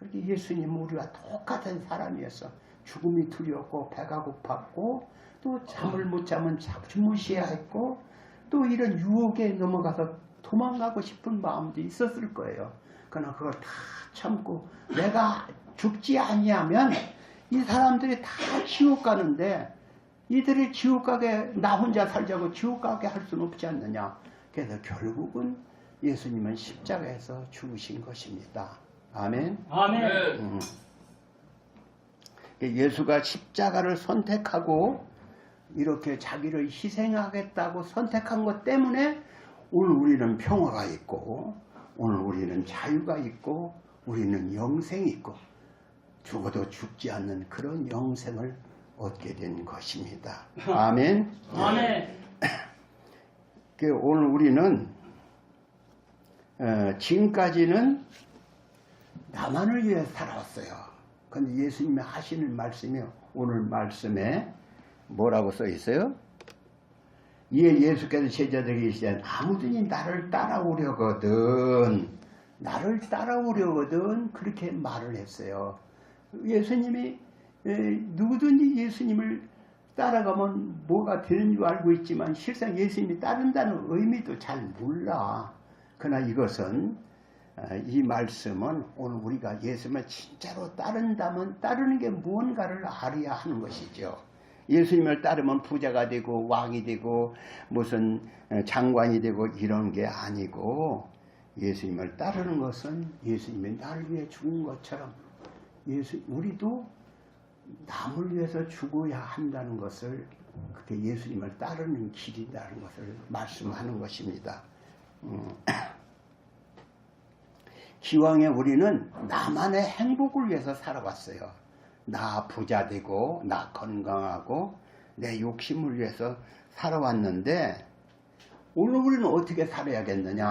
그렇게 예수님 우리와 똑같은 사람이었어. 죽음이 두려웠고 배가 고팠고 또 잠을 못 자면 주무셔야 했고 또 이런 유혹에 넘어가서 도망가고 싶은 마음도 있었을 거예요. 그러나 그걸 다 참고 내가 죽지 아니하면 이 사람들이 다 지옥 가는데 이들이 지옥 가게 나 혼자 살자고 지옥 가게 할 수는 없지 않느냐. 그래서 결국은 예수님은 십자가에서 죽으신 것입니다. 아멘. 아멘. 예수가 십자가를 선택하고 이렇게 자기를 희생하겠다고 선택한 것 때문에 오늘 우리는 평화가 있고 오늘 우리는 자유가 있고 우리는 영생이 있고 죽어도 죽지 않는 그런 영생을 얻게 된 것입니다. 아멘. 아멘. 오늘 우리는 지금까지는 나만을 위해 살아왔어요. 근데 예수님이 하시는 말씀이 오늘 말씀에 뭐라고 써 있어요? 이에 예수께서 제자들에게 이르시되 아무든지 나를 따라오려거든 그렇게 말을 했어요. 예수님이 누구든지 예수님을 따라가면 뭐가 되는 줄 알고 있지만 실상 예수님이 따른다는 의미도 잘 몰라. 그러나 이것은 이 말씀은 오늘 우리가 예수님을 진짜로 따른다면 따르는 게 무언가를 알아야 하는 것이죠. 예수님을 따르면 부자가 되고 왕이 되고 무슨 장관이 되고 이런 게 아니고 예수님을 따르는 것은 예수님이 나를 위해 죽은 것처럼 우리도 남을 위해서 죽어야 한다는 것을 그렇게 예수님을 따르는 길이라는 것을 말씀하는 것입니다. 기왕에 우리는 나만의 행복을 위해서 살아왔어요. 나 부자 되고 나 건강하고 내 욕심을 위해서 살아왔는데 오늘 우리는 어떻게 살아야겠느냐.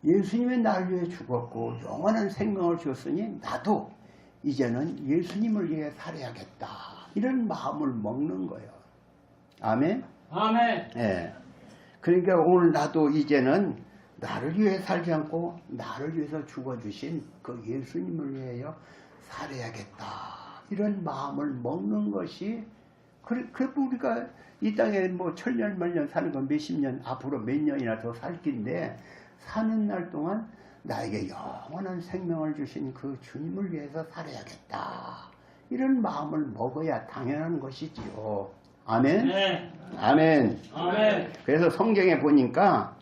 예수님이 나를 위해 죽었고 영원한 생명을 줬으니 나도 이제는 예수님을 위해 살아야겠다. 이런 마음을 먹는 거예요. 아멘? 아멘. 예. 그러니까 오늘 나도 이제는 나를 위해 살지 않고 나를 위해서 죽어주신 그 예수님을 위하여 살아야겠다. 이런 마음을 먹는 것이 그래도 우리가 이 땅에 뭐 천년 만년 사는 건 몇십 년 앞으로 몇 년이나 더 살 긴데 사는 날 동안 나에게 영원한 생명을 주신 그 주님을 위해서 살아야겠다. 이런 마음을 먹어야 당연한 것이지요. 아멘? 네. 아멘. 아멘. 그래서 성경에 보니까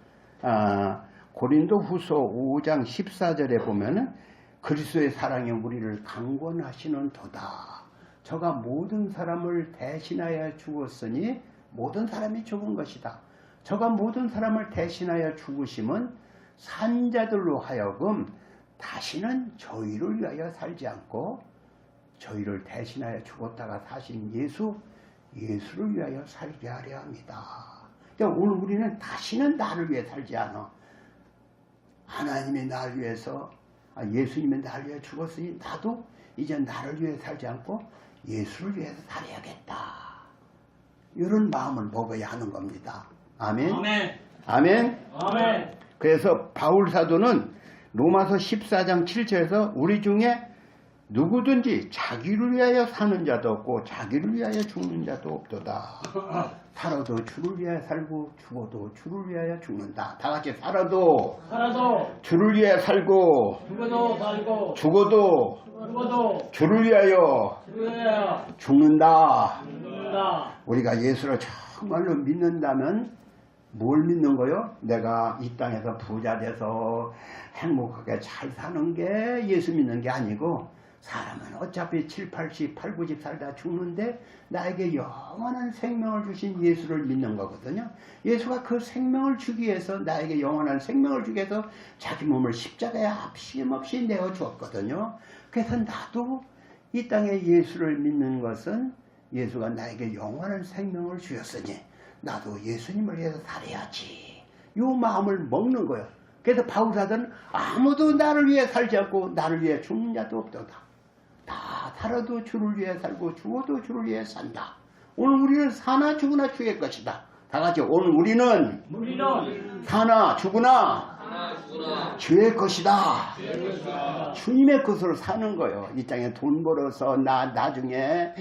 고린도 후서 5장 14절에 보면은 그리스도의 사랑이 우리를 강권하시는 도다. 저가 모든 사람을 대신하여 죽었으니 모든 사람이 죽은 것이다. 저가 모든 사람을 대신하여 죽으심은 산자들로 하여금 다시는 저희를 위하여 살지 않고 저희를 대신하여 죽었다가 사신 예수를 위하여 살게 하려 합니다. 그러니까 오늘 우리는 다시는 나를 위해 살지 않아. 하나님이 나를 위해서 예수님이 나를 위해 죽었으니 나도 이제 나를 위해 살지 않고 예수를 위해서 살아야겠다. 이런 마음을 먹어야 하는 겁니다. 아멘. 아멘. 아멘. 아멘. 그래서 바울 사도는 로마서 14장 7절에서 우리 중에 누구든지 자기를 위하여 사는 자도 없고 자기를 위하여 죽는 자도 없도다. 살아도 주를 위하여 살고 죽어도 주를 위하여 죽는다. 다 같이 살아도 주를 위하여 살고 죽어도 주를 위하여 죽는다. 우리가 예수를 정말로 믿는다면 뭘 믿는 거요? 내가 이 땅에서 부자 돼서 행복하게 잘 사는 게 예수 믿는 게 아니고 사람은 어차피 7, 80, 8, 90 살다 죽는데 나에게 영원한 생명을 주신 예수를 믿는 거거든요. 예수가 그 생명을 주기 위해서 나에게 영원한 생명을 주기 위해서 자기 몸을 십자가에 쉼없이 내어 주었거든요. 그래서 나도 이 땅에 예수를 믿는 것은 예수가 나에게 영원한 생명을 주었으니 나도 예수님을 위해서 살아야지. 이 마음을 먹는 거예요. 그래서 바울사도는 아무도 나를 위해 살지 않고 나를 위해 죽는 자도 없도다. 다 살아도 주를 위해 살고 죽어도 주를 위해 산다. 오늘 우리는 사나 죽으나 주의 것이다. 다 같이 오늘 우리는 사나 죽으나 주의 것이다. 주님의 것으로 사는 거예요. 이 땅에 돈 벌어서 나 나중에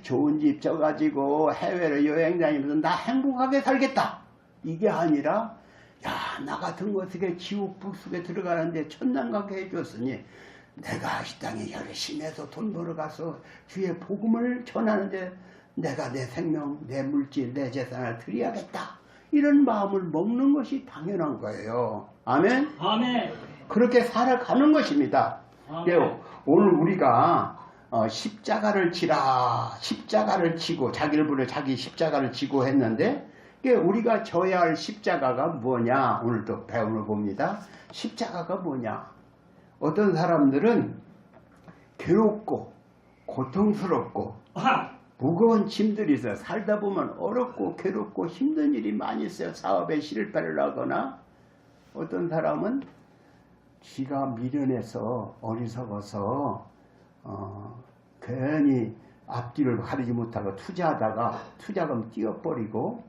좋은 집 져가지고 해외로 여행 다니면서 나 행복하게 살겠다. 이게 아니라 야, 나 같은 것에게 지옥 불속에 들어가는데 천당 가게 해줬으니 내가 이 땅에 열심히 해서 돈 벌어가서 주의 복음을 전하는데 내가 내 생명, 내 물질, 내 재산을 드려야겠다. 이런 마음을 먹는 것이 당연한 거예요. 아멘? 아멘. 그렇게 살아가는 것입니다. 아멘. 오늘 우리가 십자가를 지라, 십자가를 지고 자기를 부려 자기 십자가를 지고 했는데 우리가 져야 할 십자가가 뭐냐 오늘도 배움을 봅니다. 십자가가 뭐냐. 어떤 사람들은 괴롭고 고통스럽고 무거운 짐들이 있어요. 살다 보면 어렵고 괴롭고 힘든 일이 많이 있어요. 사업에 실패를 하거나 어떤 사람은 지가 미련해서 어리석어서 괜히 앞뒤를 가리지 못하고 투자하다가 투자금 띄어버리고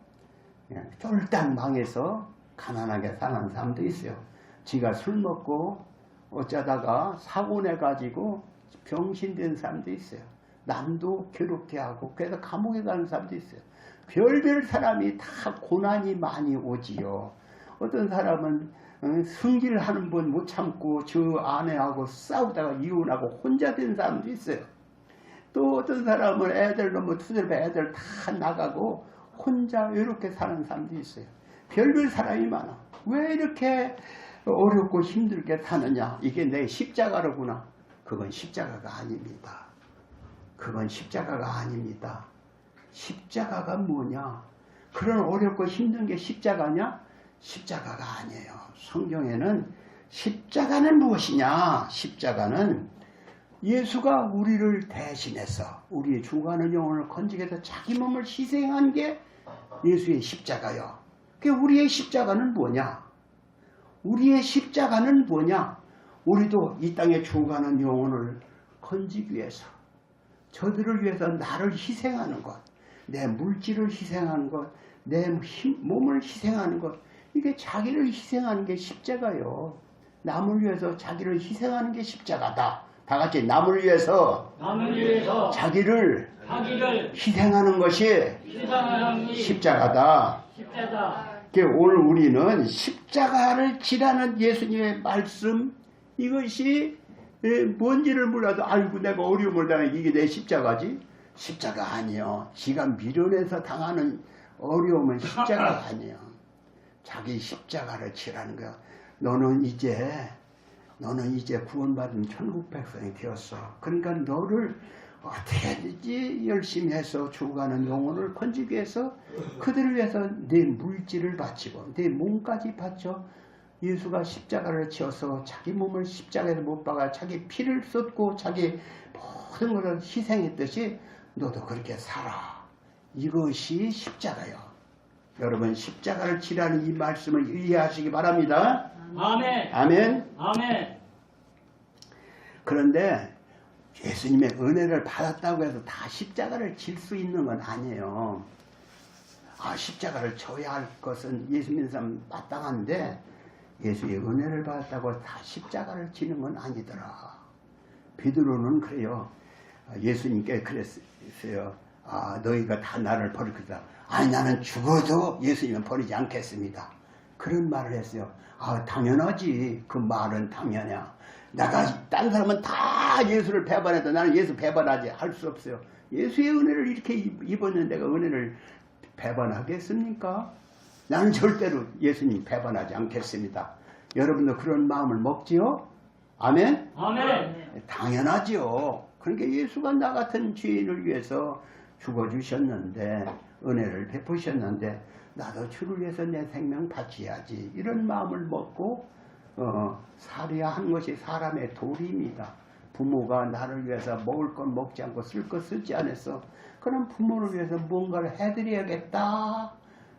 쫄딱 망해서 가난하게 사는 사람도 있어요. 지가 술 먹고 어쩌다가 사고 내가지고 병신된 사람도 있어요. 남도 괴롭게 하고 그래서 감옥에 가는 사람도 있어요. 별별 사람이 다 고난이 많이 오지요. 어떤 사람은 승질하는 분 못 참고 저 아내하고 싸우다가 이혼하고 혼자 된 사람도 있어요. 또 어떤 사람은 애들 너무 투덜배 애들 다 나가고 혼자 외롭게 사는 사람도 있어요. 별별 사람이 많아. 왜 이렇게 어렵고 힘들게 사느냐. 이게 내 십자가로구나. 그건 십자가가 아닙니다. 그건 십자가가 아닙니다. 십자가가 뭐냐? 그런 어렵고 힘든 게 십자가냐? 십자가가 아니에요. 성경에는 십자가는 무엇이냐? 십자가는 예수가 우리를 대신해서 우리의 죽어가는 영혼을 건지게 해서 자기 몸을 희생한 게 예수의 십자가요. 우리의 십자가는 뭐냐? 우리의 십자가는 뭐냐? 우리도 이 땅에 죽어가는 영혼을 건지기 위해서 저들을 위해서 나를 희생하는 것, 내 물질을 희생하는 것, 내 몸을 희생하는 것, 이게 자기를 희생하는 게 십자가요. 남을 위해서 자기를 희생하는 게 십자가다. 다 같이 남을 위해서 자기를 희생하는 것이 십자가다. 오늘 우리는 십자가를 지라는 예수님의 말씀, 이것이 뭔지를 몰라도 아이고 내가 어려움을 당해 이게 내 십자가지? 십자가 아니요. 지가 미련해서 당하는 어려움은 십자가가 아니요. 자기 십자가를 지라는 거야. 너는 이제 구원받은 천국 백성이 되었어. 그러니까 너를 어떻게든지 열심히 해서 죽어가는 영혼을 건지기 위해서 그들을 위해서 내 물질을 바치고 내 몸까지 바쳐 예수가 십자가를 지어서 자기 몸을 십자가에서 못 박아 자기 피를 쏟고 자기 모든 것을 희생했듯이 너도 그렇게 살아. 이것이 십자가요. 여러분 십자가를 지라는 이 말씀을 이해하시기 바랍니다. 아멘. 아멘. 아멘. 그런데 예수님의 은혜를 받았다고 해서 다 십자가를 질 수 있는 건 아니에요. 십자가를 져야 할 것은 예수 믿는 사람 마땅한데 예수의 은혜를 받았다고 다 십자가를 지는 건 아니더라. 베드로는 그래요. 예수님께 그랬어요. 너희가 다 나를 버릴 거다. 아니 나는 죽어도 예수님은 버리지 않겠습니다. 그런 말을 했어요. 당연하지. 그 말은 당연해요. 내가 딴 사람은 다 예수를 배반해도 나는 예수 배반하지 할 수 없어요. 예수의 은혜를 이렇게 입었는데 내가 은혜를 배반하겠습니까? 나는 절대로 예수님 배반하지 않겠습니다. 여러분도 그런 마음을 먹지요? 아멘? 아멘. 당연하지요. 그러니까 예수가 나 같은 죄인을 위해서 죽어주셨는데 은혜를 베푸셨는데 나도 주를 위해서 내 생명 바쳐야지. 이런 마음을 먹고 살아야 하는 것이 사람의 도리입니다. 부모가 나를 위해서 먹을 건 먹지 않고 쓸 것 쓰지 않았어. 그럼 부모를 위해서 뭔가를 해드려야겠다.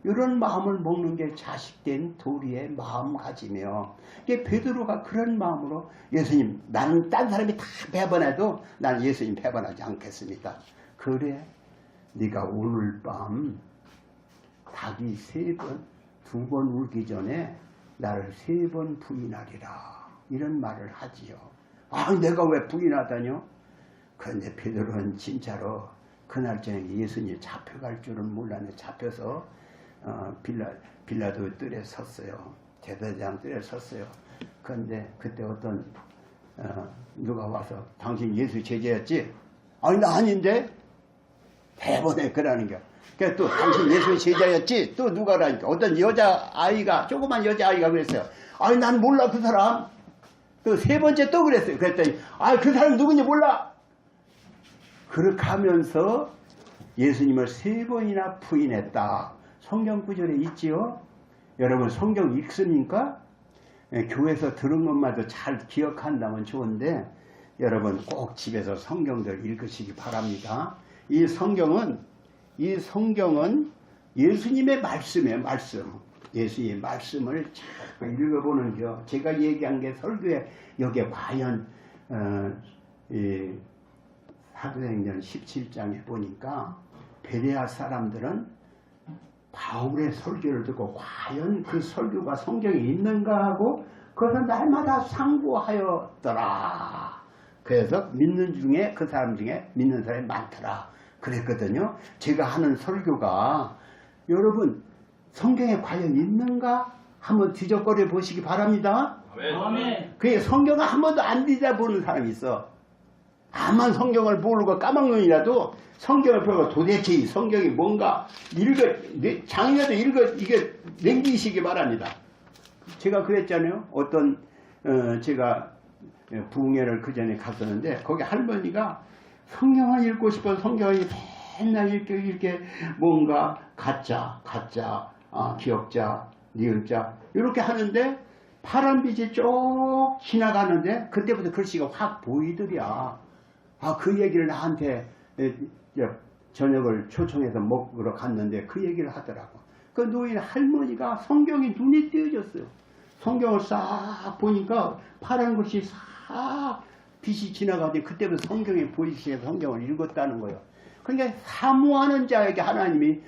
이런 마음을 먹는 게 자식된 도리의 마음가짐이에요. 이게 베드로가 그런 마음으로 예수님 나는 딴 사람이 다 배반해도 나는 예수님 배반하지 않겠습니다. 그래 네가 오늘 밤 닭이 3번, 2번 울기 전에 나를 3번 부인하리라. 이런 말을 하지요. 아, 내가 왜 부인하다뇨? 그런데 베드로는 진짜로 그날 저녁에 예수님이 잡혀갈 줄은 몰랐네. 잡혀서 빌라도 뜰에 섰어요. 제사장 뜰에 섰어요. 그런데 그때 어떤 누가 와서 당신 예수 제자였지? 아니 나 아닌데? 대번에 그러는 겨. 그러니까 또 당신 예수 제자였지? 또 누가라니까 어떤 여자아이가 조그만 여자아이가 그랬어요. 아니 난 몰라 그 사람. 또 3번째 또 그랬어요. 그랬더니 아 그 사람 누군지 몰라. 그렇게 하면서 예수님을 3번이나 부인했다. 성경 구절에 있지요. 여러분 성경 읽습니까? 교회에서 들은 것마저 잘 기억한다면 좋은데 여러분 꼭 집에서 성경들 읽으시기 바랍니다. 이 성경은 예수님의 말씀이에요. 말씀. 예수님의 말씀을 잘 읽어보는 겨. 제가 얘기한 게 설교에 여기에 과연 이 사도행전 17장에 보니까 베레아 사람들은 바울의 설교를 듣고 과연 그 설교가 성경에 있는가 하고 그것을 날마다 상고하였더라. 그래서 믿는 중에 그 사람 중에 믿는 사람이 많더라. 그랬거든요. 제가 하는 설교가 여러분 성경에 과연 있는가 한번 뒤적거려 보시기 바랍니다. 아멘. 그게 성경을 한 번도 안 뒤져보는 사람이 있어. 다만 성경을 모르고 까막눈이라도 성경을 보고 도대체 이 성경이 뭔가 장이라도 이게 남기시기 바랍니다. 제가 그랬잖아요. 어떤 제가 부흥회를 그 전에 갔었는데 거기 할머니가 성경을 읽고 싶어 성경을 맨날 읽게 뭔가 가짜 기억자 니은자 이렇게 하는데 파란빛이 쭉 지나가는데 그때부터 글씨가 확 보이더랴. 그 얘기를 나한테 저녁을 초청해서 먹으러 갔는데 그 얘기를 하더라고. 그 노인 할머니가 성경이 눈에 띄어졌어요. 성경을 싹 보니까 파란 글씨 싹 빛이 지나가더니 그때부터 성경이 보이기 시작해서 성경을 읽었다는 거예요. 그러니까 사모하는 자에게 하나님이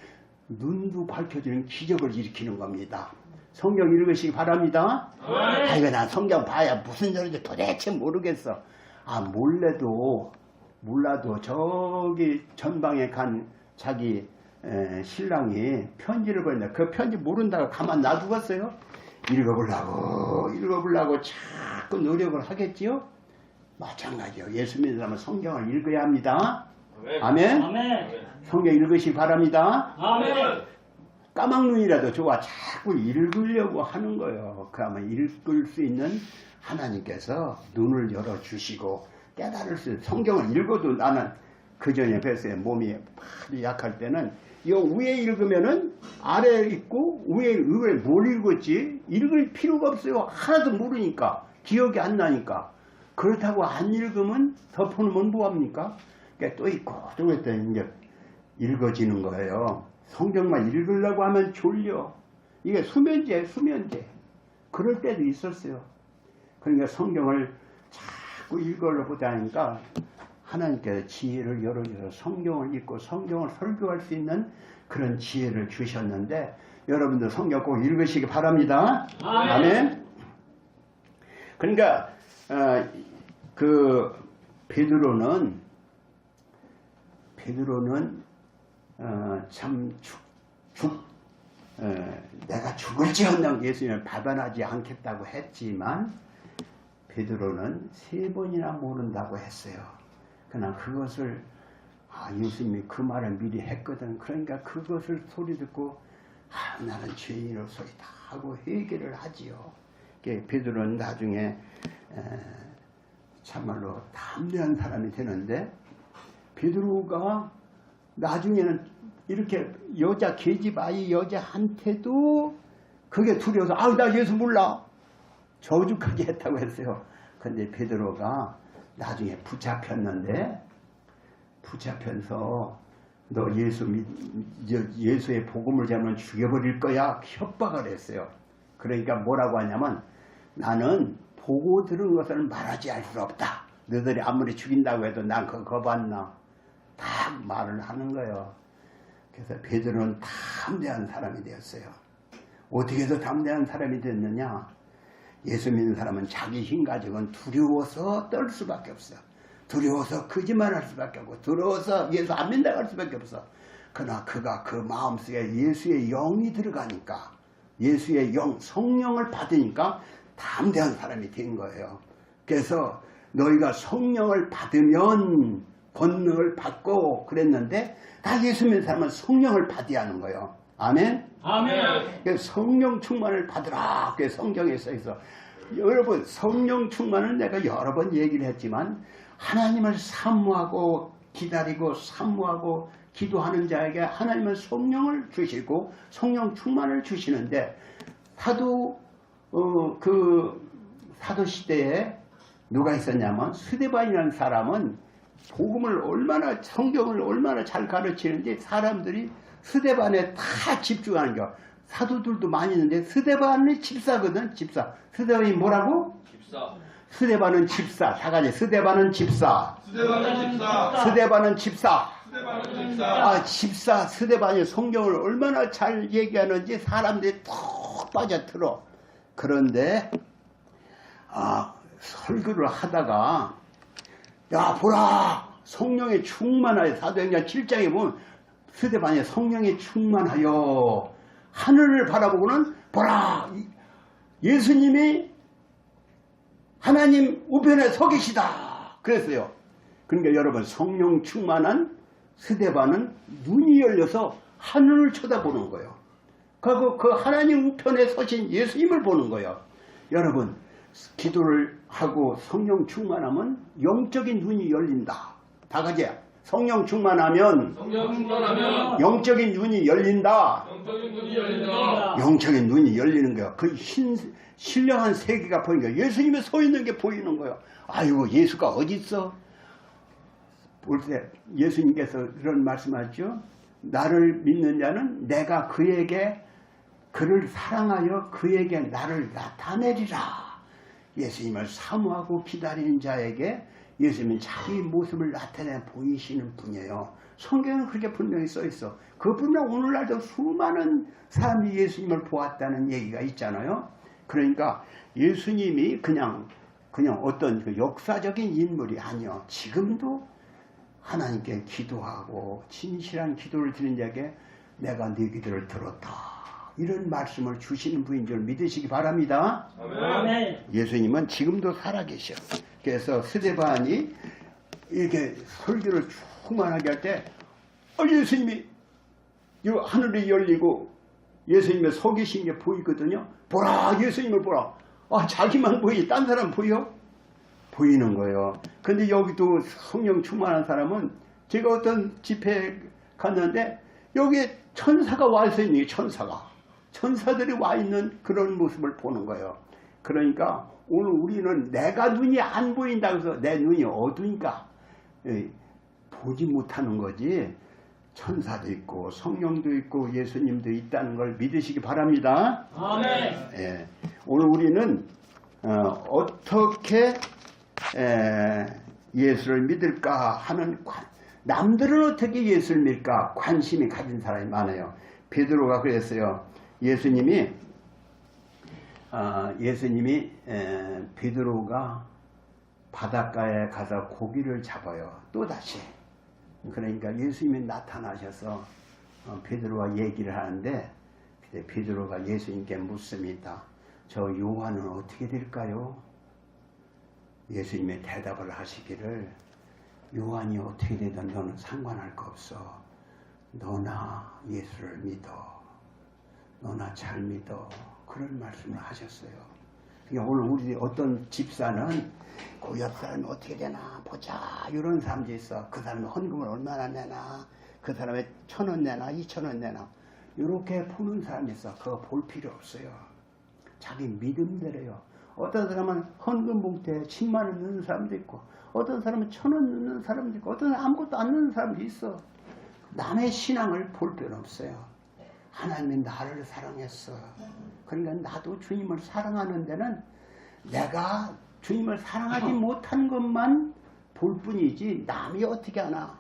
눈도 밝혀주는 기적을 일으키는 겁니다. 성경 읽으시기 바랍니다. 아이고 난 성경 봐야 무슨 소리인지 도대체 모르겠어. 몰라도 저기 전방에 간 자기 신랑이 편지를 보냈는데 그 편지 모른다고 가만 놔두겠어요? 읽어보려고 자꾸 노력을 하겠지요? 마찬가지요. 예수 믿는 사람은 성경을 읽어야 합니다. 아멘. 아멘. 성경 읽으시기 바랍니다. 아멘. 까막눈이라도 좋아. 자꾸 읽으려고 하는 거예요. 그러면 읽을 수 있는 하나님께서 눈을 열어주시고 깨달을 수 있는 성경을 읽어도 나는 그 전에 뵀어요. 몸이 약할 때는 이 위에 읽으면은 아래에 읽고 위에 뭘 읽었지? 읽을 필요가 없어요. 하나도 모르니까. 기억이 안 나니까. 그렇다고 안 읽으면 덮어놓으면 뭐합니까? 그러니까 또 읽고 또 그랬더니 이제 읽어지는 거예요. 성경만 읽으려고 하면 졸려. 이게 수면제. 그럴 때도 있었어요. 그러니까 성경을 자꾸 읽어보다 하니까 하나님께서 지혜를 열어주셔서 성경을 읽고 성경을 설교할 수 있는 그런 지혜를 주셨는데 여러분들 성경 꼭 읽으시기 바랍니다. 아멘. 그러니까 그 베드로는 참 내가 죽을지언정 예수님을 받아나지 않겠다고 했지만 베드로는 3번이나 모른다고 했어요. 그러나 그것을 예수님이 그 말을 미리 했거든. 그러니까 그것을 소리 듣고 나는 죄인으로서이다 하고 회개를 하지요. 베드로는 나중에 참말로 담대한 사람이 되는데 베드로가 나중에는 이렇게 여자 계집 아이 여자한테도 그게 두려워서 나 예수 몰라 저주까지 했다고 했어요. 근데 베드로가 나중에 붙잡혀서 너 예수의 복음을 잡으면 죽여버릴 거야 협박을 했어요. 그러니까 뭐라고 하냐면 나는 보고 들은 것을 말하지 할 수 없다. 너희들이 아무리 죽인다고 해도 난 그거 거부한다. 다 말을 하는 거예요. 그래서 베드로는 담대한 사람이 되었어요. 어떻게 해서 담대한 사람이 됐느냐? 예수 믿는 사람은 자기 힘 가지고는 두려워서 떨 수밖에 없어. 두려워서 거짓말할 수밖에 없고 두려워서 예수 안 믿는다고 할 수밖에 없어. 그러나 그가 그 마음속에 예수의 영이 들어가니까 예수의 영, 성령을 받으니까 담대한 사람이 된 거예요. 그래서 너희가 성령을 받으면 권능을 받고 그랬는데 다 예수 믿는 사람은 성령을 받아야 하는 거예요. 아멘? 아멘. 그래서 성령 충만을 받으라. 그게 성경에 써 있어. 여러분, 성령 충만은 내가 여러 번 얘기를 했지만 하나님을 사모하고 기다리고 사모하고 기도하는 자에게 하나님은 성령을 주시고 성령 충만을 주시는데 사도 시대에 누가 있었냐면 스데반이라는 사람은 복음을 얼마나 성경을 얼마나 잘 가르치는지 사람들이 스데반에 다 집중하는 거. 사도들도 많이 있는데 스데반이 집사거든. 집사. 스데반이 뭐라고? 집사. 스데반은 집사. 다 같이 스데반은 집사. 스데반은 집사. 스데반은 집사. 스데반은 집사. 아, 집사 스데반이 성경을 얼마나 잘 얘기하는지 사람들이 푹 빠져들어. 그런데 설교를 하다가 야 보라 성령에 충만하여 사도행전 7장에 보면 스데반이 성령에 충만하여 하늘을 바라보고는 보라 예수님이 하나님 우편에 서 계시다 그랬어요. 그러니까 여러분 성령 충만한 스데반은 눈이 열려서 하늘을 쳐다보는 거예요. 그리고 그 하나님 우편에 서신 예수님을 보는 거예요. 여러분 기도를 하고 성령 충만하면 영적인 눈이 열린다. 다 같이 성령 충만하면 영적인 눈이 열린다. 영적인 눈이 열리는 거야. 그 신령한 세계가 보이는 거야. 예수님이 서 있는 게 보이는 거야. 아이고 예수가 어디 있어? 볼 때 예수님께서 그런 말씀하죠. 나를 믿는 자는 내가 그를 사랑하여 그에게 나를 나타내리라. 예수님을 사모하고 기다리는 자에게 예수님은 자기 모습을 나타내 보이시는 분이에요. 성경은 그렇게 분명히 써 있어. 그뿐만 오늘날도 수많은 사람이 예수님을 보았다는 얘기가 있잖아요. 그러니까 예수님이 그냥 어떤 그 역사적인 인물이 아니요. 지금도 하나님께 기도하고 진실한 기도를 드리는 자에게 내가 네 기도를 들었다. 이런 말씀을 주시는 분인 줄 믿으시기 바랍니다. 아멘. 예수님은 지금도 살아계셔. 그래서 스데반이 이렇게 설교를 충만하게 할 때 예수님이 하늘이 열리고 예수님의 서 계신 게 보이거든요. 보라 예수님을 보라. 자기만 보이 딴 사람 보여? 보이는 거예요. 근데 여기도 성령 충만한 사람은 제가 어떤 집회에 갔는데 여기에 천사가 와 있어 있는 게 천사들이 와 있는 그런 모습을 보는 거예요. 그러니까 오늘 우리는 내가 눈이 안 보인다고 해서 내 눈이 어두니까 보지 못하는 거지. 천사도 있고 성령도 있고 예수님도 있다는 걸 믿으시기 바랍니다. 아멘. 오늘 우리는 어떻게 예수를 믿을까 하는 남들은 어떻게 예수를 믿을까 관심이 가진 사람이 많아요. 베드로가 그랬어요. 예수님이 베드로가 바닷가에 가서 고기를 잡아요. 또다시. 그러니까 예수님이 나타나셔서 베드로와 얘기를 하는데 베드로가 예수님께 묻습니다. 저 요한은 어떻게 될까요? 예수님의 대답을 하시기를 요한이 어떻게 되든 너는 상관할 거 없어. 너나 예수를 믿어. 너나 잘 믿어. 그런 말씀을 하셨어요. 그러니까 오늘 우리 어떤 집사는 그 옆 사람이 어떻게 되나 보자 이런 사람도 있어. 그 사람이 헌금을 얼마나 내나 그 사람이 1,000원 내나 2,000원 내나 이렇게 보는 사람이 있어. 그거 볼 필요 없어요. 자기 믿음대로요. 어떤 사람은 헌금 봉투에 10만 원 넣는 사람도 있고 어떤 사람은 1,000원 넣는 사람도 있고 어떤 사람은 아무것도 안 넣는 사람도 있어. 남의 신앙을 볼 필요 없어요. 하나님이 나를 사랑했어. 그러니까 나도 주님을 사랑하는 데는 내가 주님을 사랑하지 못한 것만 볼 뿐이지 남이 어떻게 하나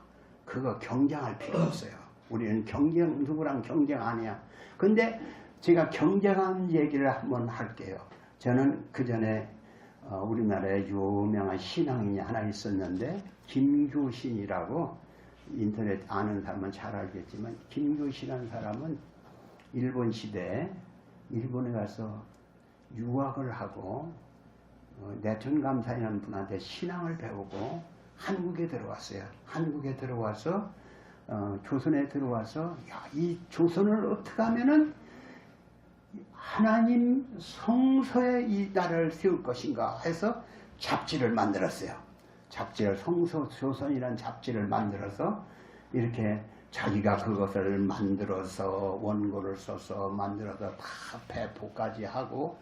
그거 경쟁할 필요 없어요. 우리는 누구랑 경쟁 안 해요. 근데 제가 경쟁한 얘기를 한번 할게요. 저는 그 전에 우리나라에 유명한 신앙인이 하나 있었는데 김교신이라고 인터넷 아는 사람은 잘 알겠지만 김교신이라는 사람은 일본 시대에 일본에 가서 유학을 하고 내천감사이라는 분한테 신앙을 배우고 한국에 들어왔어요. 한국에 들어와서 조선에 들어와서 이 조선을 어떻게 하면은 하나님 성서에 이 나라를 세울 것인가 해서 잡지를 만들었어요. 잡지를 성서조선이라는 잡지를 만들어서 이렇게 자기가 그것을 만들어서 원고를 써서 만들어서 다 배포까지 하고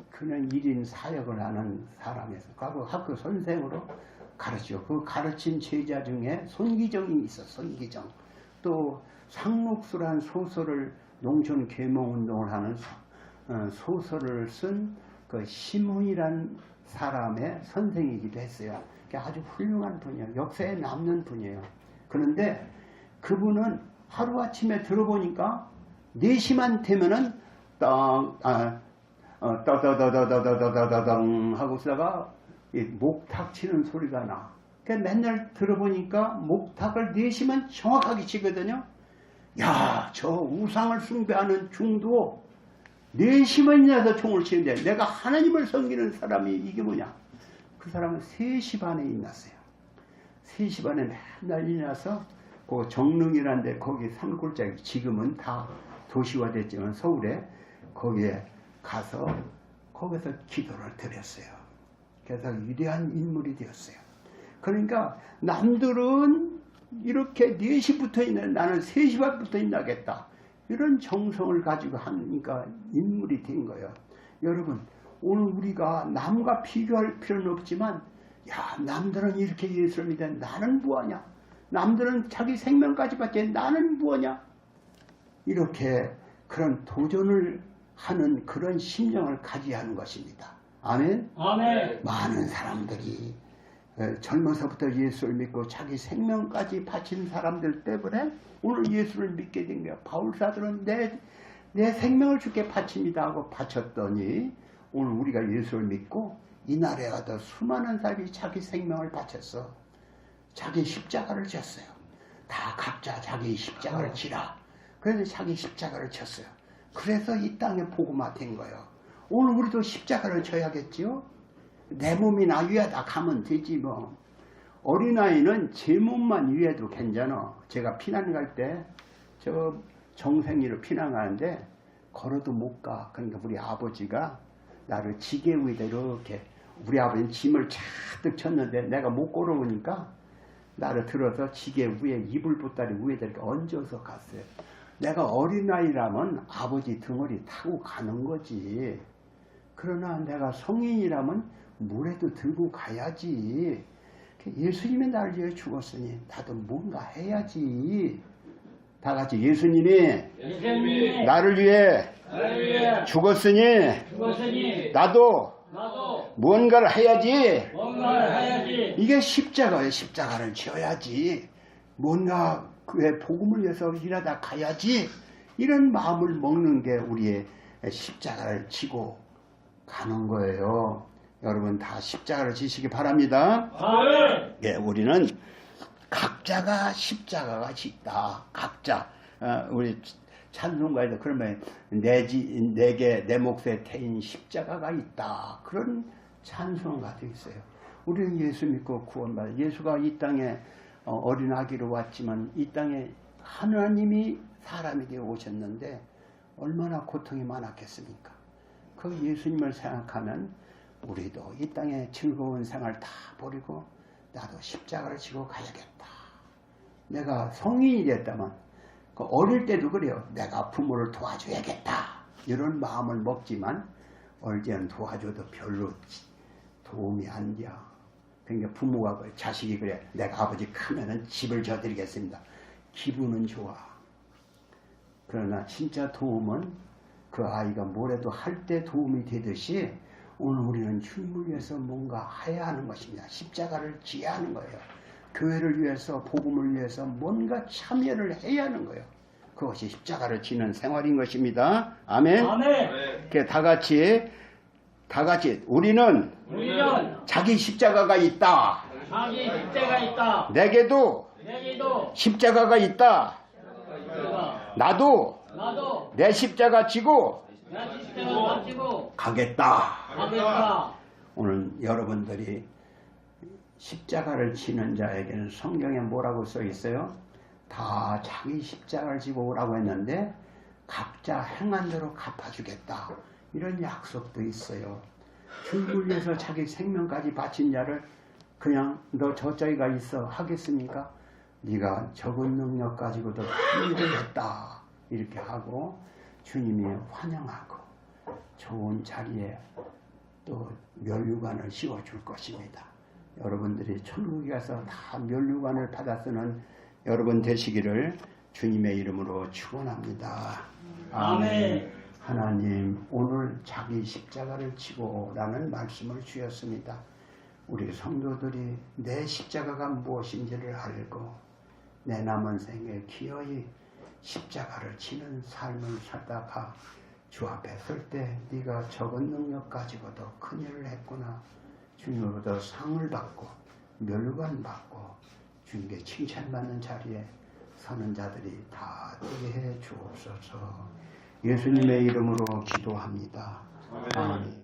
그는 1인 사역을 하는 사람이었어요. 그 학교 선생으로 가르치고 그 가르친 제자 중에 손기정이 있어. 손기정. 또 상록수란 소설을 농촌 계몽운동을 하는 소설을 쓴 그 시몬이란 사람의 선생이기도 했어요. 아주 훌륭한 분이에요. 역사에 남는 분이에요. 그런데 그분은 하루아침에 들어보니까 4시만 되면은 떠떠떠떠떠떠떠떠떠 하고 있다가 목탁 치는 소리가 나. 그러니까 맨날 들어보니까 목탁을 4시만 정확하게 치거든요. 야, 저 우상을 숭배하는 중도 4시만 일어나서 총을 치는데 내가 하나님을 섬기는 사람이 이게 뭐냐? 그 사람은 3시 반에 일어났어요. 3시 반에 맨날 일어나서 그 정릉이라는 데 거기 산골짜기 지금은 다 도시화됐지만 서울에 거기에 가서 거기서 기도를 드렸어요. 그래서 위대한 인물이 되었어요. 그러니까 남들은 이렇게 4시부터 일어나 나는 3시 반부터 일어나겠다. 이런 정성을 가지고 하니까 인물이 된 거예요. 여러분 오늘 우리가 남과 비교할 필요는 없지만 야 남들은 이렇게 예수를 믿는데 나는 뭐하냐. 남들은 자기 생명까지 받지 나는 뭐하냐. 이렇게 그런 도전을 하는 그런 심령을 가져야 하는 것입니다. 아멘. 아멘. 많은 사람들이 젊어서부터 예수를 믿고 자기 생명까지 바친 사람들 때문에 오늘 예수를 믿게 된 거야. 바울사들은 내 생명을 주께 바칩니다 하고 바쳤더니 오늘 우리가 예수를 믿고 이 나라에 가서 수많은 사람이 자기 생명을 바쳤어. 자기 십자가를 졌어요. 다 각자 자기 십자가를 지라. 그래서 자기 십자가를 쳤어요. 그래서 이 땅에 복음화 된 거예요. 오늘 우리도 십자가를 져야겠지요? 내 몸이나 위에다 가면 되지 뭐. 어린아이는 제 몸만 위에도 괜찮아. 제가 피난 갈 때 저 정생이로 피난 가는데 걸어도 못 가. 그러니까 우리 아버지가 나를 지게 위에 이렇게 우리 아버지는 짐을 잔뜩 쳤는데 내가 못 걸어오니까 나를 들어서 지게 위에 이불 보따리 위에다 이렇게 얹어서 갔어요. 내가 어린아이라면 아버지 등허리 타고 가는 거지. 그러나 내가 성인이라면 물에도 들고 가야지. 예수님이 나를 위해 죽었으니 나도 뭔가 해야지. 다 같이 예수님이 나를 위해 죽었으니 나도 무언가를 해야지. 이게 십자가예요. 십자가를 지어야지. 뭔가 그의 복음을 위해서 일하다 가야지. 이런 마음을 먹는 게 우리의 십자가를 지고 가는 거예요. 여러분 다 십자가를 지시기 바랍니다. 예, 우리는 각자가 십자가가 있다. 각자 우리 찬송가에도 그러면 내게 내 몫에 태인 십자가가 있다. 그런 찬송가 되어 있어요. 우리는 예수 믿고 구원받아 예수가 이 땅에 어린 아기로 왔지만 이 땅에 하나님이 사람이 되어 오셨는데 얼마나 고통이 많았겠습니까? 그 예수님을 생각하면 우리도 이 땅에 즐거운 생활 다 버리고 나도 십자가를 지고 가야겠다. 내가 성인이 됐다면 어릴 때도 그래요. 내가 부모를 도와줘야겠다. 이런 마음을 먹지만 얼지는 도와줘도 별로 도움이 안 돼. 그러니까 부모가 자식이 그래. 내가 아버지 크면은 집을 져드리겠습니다. 기분은 좋아. 그러나 진짜 도움은 그 아이가 뭐라도 할 때 도움이 되듯이 오늘 우리는 주님을 위해서 뭔가 해야 하는 것입니다. 십자가를 지어야 하는 거예요. 교회를 위해서 복음을 위해서 뭔가 참여를 해야 하는 거예요. 그것이 십자가를 지는 생활인 것입니다. 아멘. 아멘. 이렇게 다 같이 우리는 우리는 자기 십자가가 있다. 자기 십자가 있다. 내게도 내게도 십자가가 있다. 십자가. 나도 내 십자가 지고 내 십자가 가지고 가겠다. 가겠다. 오늘 여러분들이 십자가를 지는 자에게는 성경에 뭐라고 써 있어요? 다 자기 십자가를 지고 오라고 했는데 각자 행한 대로 갚아주겠다. 이런 약속도 있어요. 주를 위해서 자기 생명까지 바친 자를 그냥 너 저쪽이가 있어 하겠습니까? 네가 적은 능력 가지고도 큰 일을 했다. 이렇게 하고 주님이 환영하고 좋은 자리에 또 멸류관을 씌워줄 것입니다. 여러분들이 천국에 가서 다 멸류관을 받아 쓰는 여러분 되시기를 주님의 이름으로 축원합니다. 아멘. 하나님 오늘 자기 십자가를 지고 라는 말씀을 주셨습니다. 우리 성도들이 내 십자가가 무엇인지를 알고 내 남은 생에 기어이 십자가를 지는 삶을 살다가 주 앞에 설 때 네가 적은 능력 가지고도 큰일을 했구나. 주님으로부터 상을 받고 멸관 받고 주님께 칭찬받는 자리에 서는 자들이 다 되게 해 주옵소서. 예수님의 이름으로 기도합니다. 아멘.